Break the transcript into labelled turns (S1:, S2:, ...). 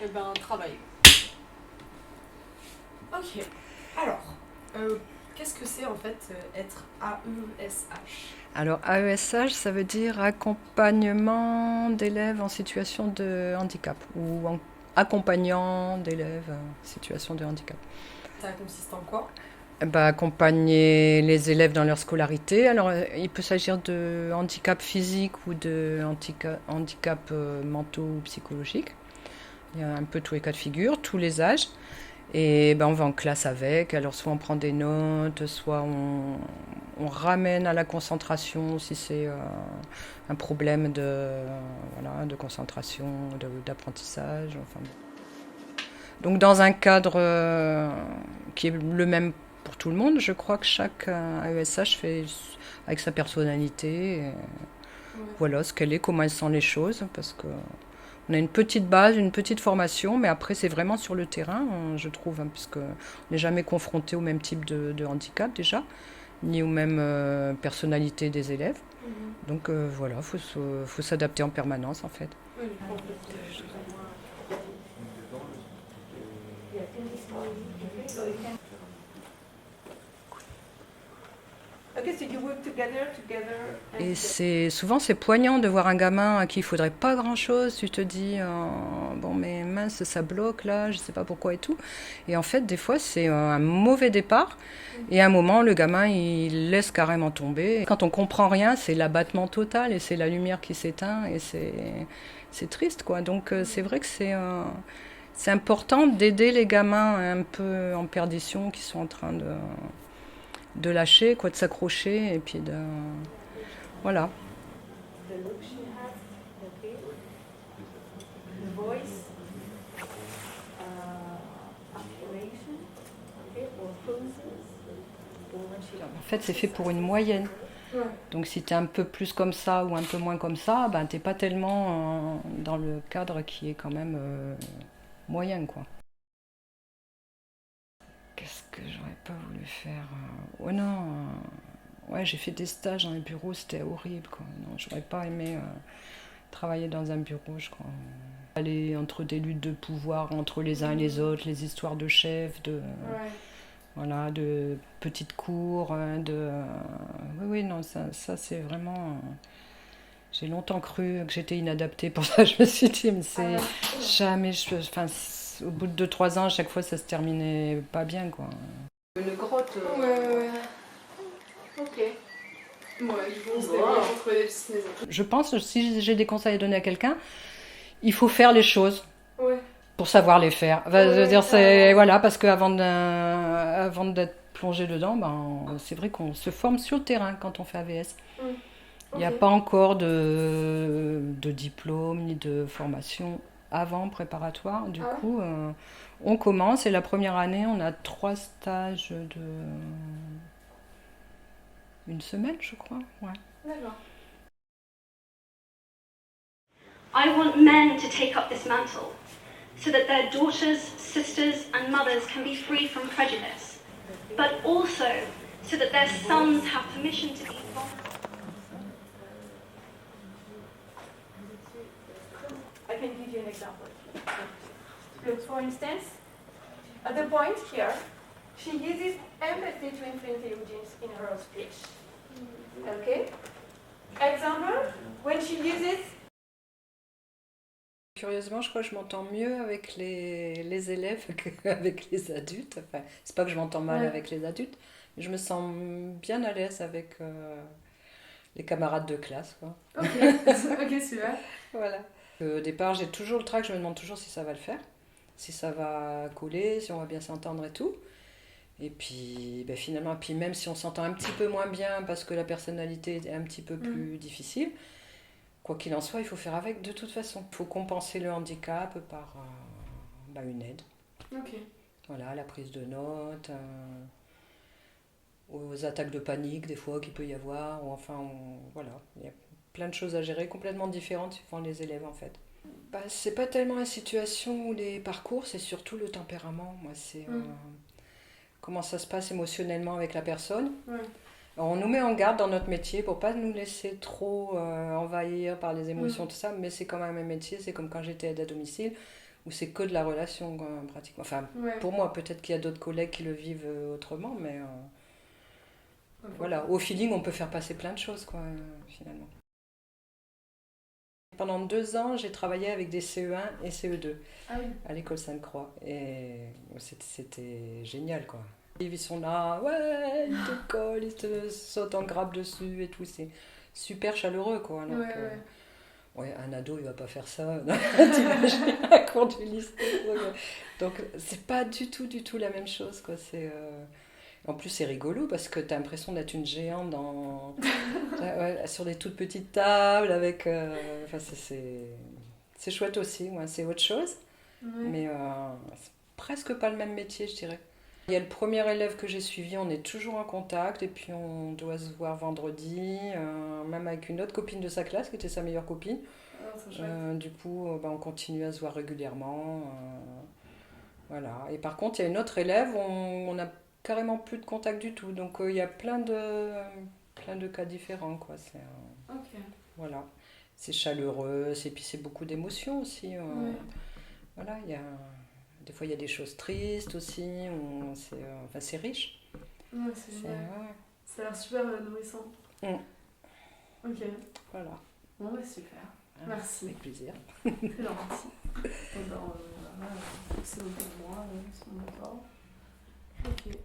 S1: Eh ben, travail. Ok. Alors, qu'est-ce que c'est en fait être AESH?
S2: Alors AESH, ça veut dire accompagnement d'élèves en situation de handicap ou accompagnant d'élèves en situation de handicap.
S1: Ça consiste en quoi?
S2: Accompagner les élèves dans leur scolarité. Alors il peut s'agir de handicap physique ou de handicap mentaux ou psychologiques. Il y a un peu tous les cas de figure, tous les âges. Et on va en classe avec, alors soit on prend des notes, soit on ramène à la concentration si c'est un problème voilà, de concentration, d'apprentissage. Enfin. Donc dans un cadre qui est le même pour tout le monde, je crois que chaque AESH fait avec sa personnalité, voilà ce qu'elle est, comment elle sent les choses, parce que on a une petite base, une petite formation, mais après c'est vraiment sur le terrain, je trouve, hein, puisque on n'est jamais confronté au même type de handicap déjà, ni aux mêmes personnalités des élèves. Donc voilà, faut s'adapter en permanence en fait.
S1: Oui. Ok, so you work together and
S2: Et souvent c'est poignant de voir un gamin à qui il faudrait pas grand chose. Tu te dis bon mais mince ça bloque là, je sais pas pourquoi et tout. Et en fait des fois c'est un mauvais départ. Et à un moment le gamin il laisse carrément tomber. Quand on comprend rien c'est l'abattement total et c'est la lumière qui s'éteint et c'est triste quoi. Donc c'est vrai que c'est important d'aider les gamins un peu en perdition qui sont en train de lâcher quoi, de s'accrocher et puis de voilà.
S1: the look she has, okay, the voice, articulation, okay, or poses, or when she
S2: En fait, c'est fait pour une moyenne.
S1: Ouais.
S2: Donc si tu es un peu plus comme ça ou un peu moins comme ça, t'es pas tellement dans le cadre qui est quand même moyen, quoi. Qu'est-ce que j'aurais pas voulu faire Ouais, non. Ouais, j'ai fait des stages dans les bureaux, c'était horrible, quoi. Non, j'aurais pas aimé travailler dans un bureau, je crois. Aller entre des luttes de pouvoir entre les uns et les autres, les histoires de chefs,
S1: Ouais.
S2: voilà, de petites cours, oui, oui, non, ça c'est vraiment. J'ai longtemps cru que j'étais inadaptée pour ça. Je me suis dit, mais c'est jamais. Enfin, au bout de 2-3 ans, à chaque fois, ça se terminait pas bien, quoi.
S1: Une grotte. Ouais. Ok. Ouais, ils vont se débrouiller pour trouver des petites maisons.
S2: Je pense que si j'ai des conseils à donner à quelqu'un, il faut faire les choses
S1: Ouais.
S2: pour savoir les faire. Enfin, je veux dire, c'est voilà, parce qu'avant avant d'être plongé dedans, c'est vrai qu'on se forme sur le terrain quand on fait AVS. Il n'y a pas encore de diplôme ni de formation avant préparatoire. Du coup, on commence et la première année, on a 3 stages de 1 semaine, je crois. Ouais.
S1: D'accord.
S3: I want men to take up this mantle so that their daughters, sisters, and mothers can be free from prejudice, but also so that their sons have permission to be vulnerable.
S1: I can give you an example. Look, for instance, at the point here, she uses empathy to influence the audience in her speech. Okay? Example, when she uses.
S2: Curieusement, je crois que je m'entends mieux avec les élèves qu'avec les adultes. Enfin, c'est pas que je m'entends mal avec les adultes, mais je me sens bien à l'aise avec les camarades de classe, quoi.
S1: Ok, ok, super.
S2: Voilà. Au départ, j'ai toujours le trac, je me demande toujours si ça va le faire, si ça va coller, si on va bien s'entendre et tout. Et puis finalement, puis même si on s'entend un petit peu moins bien parce que la personnalité est un petit peu plus difficile, quoi qu'il en soit, il faut faire avec de toute façon. Il faut compenser le handicap par une aide.
S1: Ok.
S2: Voilà, la prise de notes, aux attaques de panique des fois qu'il peut y avoir, ou enfin, voilà, il y a plein de choses à gérer complètement différentes suivant les élèves en fait. C'est pas tellement la situation ou les parcours, c'est surtout le tempérament. Moi, c'est comment ça se passe émotionnellement avec la personne. Alors, on nous met en garde dans notre métier pour pas nous laisser trop envahir par les émotions, tout ça, mais c'est quand même un métier, c'est comme quand j'étais aide à domicile, où c'est que de la relation, quoi, pratiquement. Enfin,
S1: Ouais.
S2: pour moi, peut-être qu'il y a d'autres collègues qui le vivent autrement, mais
S1: Ok.
S2: voilà, au feeling, on peut faire passer plein de choses, quoi, finalement. Pendant 2 ans, j'ai travaillé avec des CE1 et CE2
S1: Ah oui.
S2: à l'école Sainte-Croix. Et c'était génial, quoi. Ils sont là, ouais, ils te collent, ils te sautent en grappe dessus et tout. C'est super chaleureux, quoi. Alors
S1: Ouais,
S2: que,
S1: ouais.
S2: ouais, un ado, il va pas faire ça. T'imagines un cours du lycée. Donc, c'est pas du tout la même chose, quoi. En plus, c'est rigolo parce que t'as l'impression d'être une géante ouais, sur des toutes petites tables avec. Enfin, c'est chouette aussi, ouais, c'est autre chose.
S1: Ouais.
S2: Mais c'est presque pas le même métier, je dirais. Il y a le premier élève que j'ai suivi, on est toujours en contact et puis on doit se voir vendredi, même avec une autre copine de sa classe qui était sa meilleure copine.
S1: Ah, c'est chouette.
S2: Du coup, bah, on continue à se voir régulièrement. Voilà. Et par contre, il y a une autre élève, on n'a carrément plus de contact du tout. Donc il y a plein de cas différents, quoi.
S1: Ok.
S2: Voilà. C'est chaleureux, et puis c'est beaucoup d'émotions aussi.
S1: Ouais.
S2: Voilà, des fois il y a des choses tristes aussi, enfin, c'est riche.
S1: Ouais, c'est génial.
S2: Ouais,
S1: Ça a l'air super nourrissant.
S2: Mm.
S1: Ok.
S2: voilà.
S1: Bon, bah super. Merci.
S2: Avec plaisir.
S1: C'est gentil. Et ben, voilà, c'est bon pour moi, c'est mon temps. Ok.